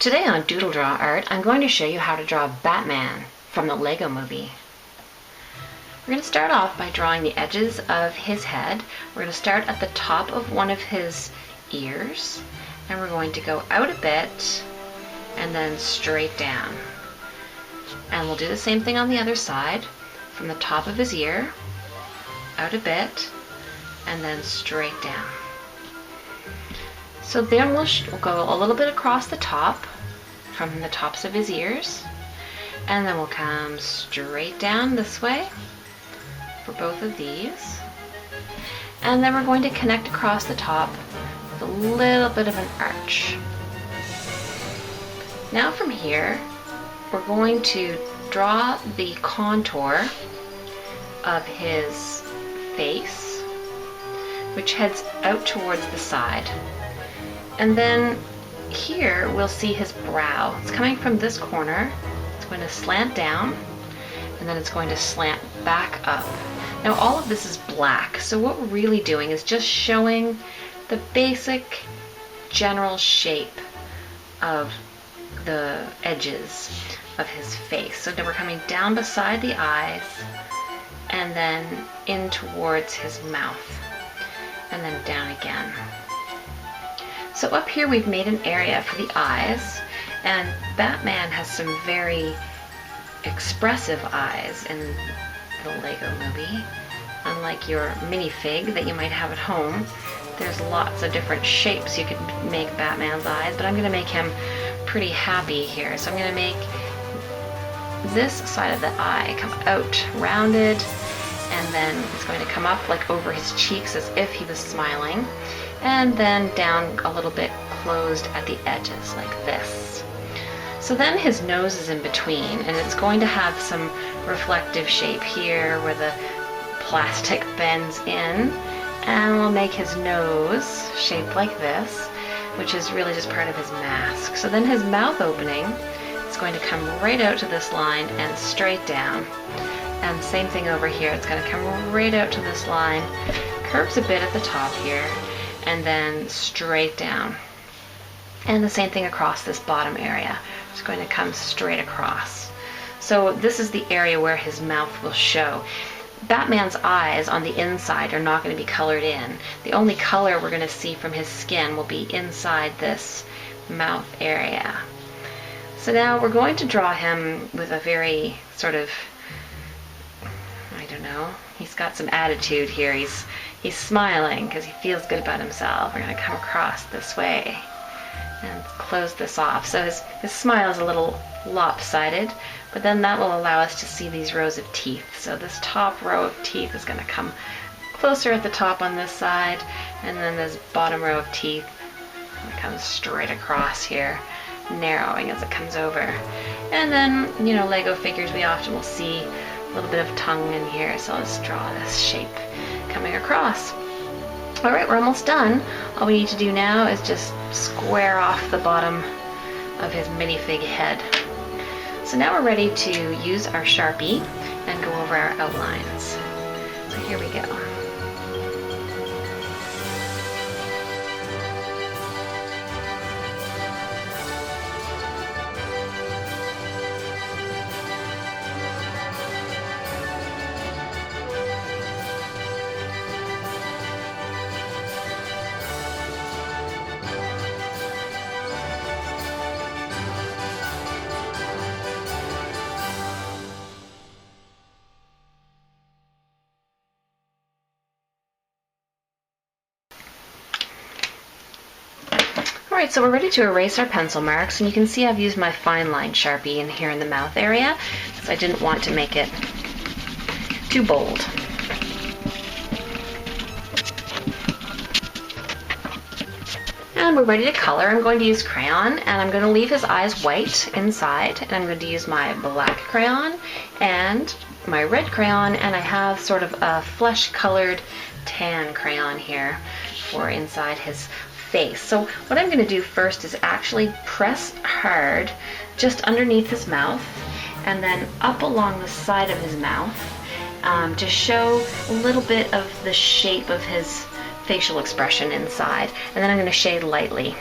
Today on DoodleDrawArt, I'm going to show you how to draw Batman from the Lego movie. We're going to start off by drawing the edges of his head. We're going to start at the top of one of his ears, and we're going to go out a bit and then straight down. And we'll do the same thing on the other side, from the top of his ear, out a bit, and then straight down. So then we'll go a little bit across the top from the tops of his ears, and then we'll come straight down this way for both of these, and then we're going to connect across the top with a little bit of an arch. Now from here we're going to draw the contour of his face, which heads out towards the side. And then here we'll see his brow. It's coming from this corner. It's going to slant down, and then it's going to slant back up. Now all of this is black, so what we're really doing is just showing the basic general shape of the edges of his face. So then we're coming down beside the eyes, and then in towards his mouth, and then down again. So up here we've made an area for the eyes, and Batman has some very expressive eyes in the Lego movie. Unlike your minifig that you might have at home, there's lots of different shapes you could make Batman's eyes, but I'm going to make him pretty happy here. So I'm going to make this side of the eye come out rounded, and then it's going to come up like over his cheeks as if he was smiling, and then down a little bit closed at the edges like this. So then his nose is in between, and it's going to have some reflective shape here where the plastic bends in, and we'll make his nose shaped like this, which is really just part of his mask. So then his mouth opening is going to come right out to this line and straight down. And same thing over here, it's going to come right out to this line, curves a bit at the top here, and then straight down. And the same thing across this bottom area. It's going to come straight across. So this is the area where his mouth will show. Batman's eyes on the inside are not going to be colored in. The only color we're going to see from his skin will be inside this mouth area. So now we're going to draw him with a very sort of, I don't know, he's got some attitude here. He's smiling because he feels good about himself. We're going to come across this way and close this off. So his smile is a little lopsided, but then that will allow us to see these rows of teeth. So this top row of teeth is going to come closer at the top on this side, and then this bottom row of teeth comes straight across here, narrowing as it comes over. And then, you know, Lego figures, we often will see a little bit of tongue in here, so let's draw this shape coming across. Alright, we're almost done. All we need to do now is just square off the bottom of his minifig head. So now we're ready to use our Sharpie and go over our outlines. So here we go. Alright, so we're ready to erase our pencil marks, and you can see I've used my fine line Sharpie in here in the mouth area, because I didn't want to make it too bold. And we're ready to color. I'm going to use crayon, and I'm going to leave his eyes white inside, and I'm going to use my black crayon and my red crayon, and I have sort of a flesh-colored tan crayon here for inside his face. So what I'm going to do first is actually press hard just underneath his mouth, and then up along the side of his mouth to show a little bit of the shape of his facial expression inside. And then I'm going to shade lightly.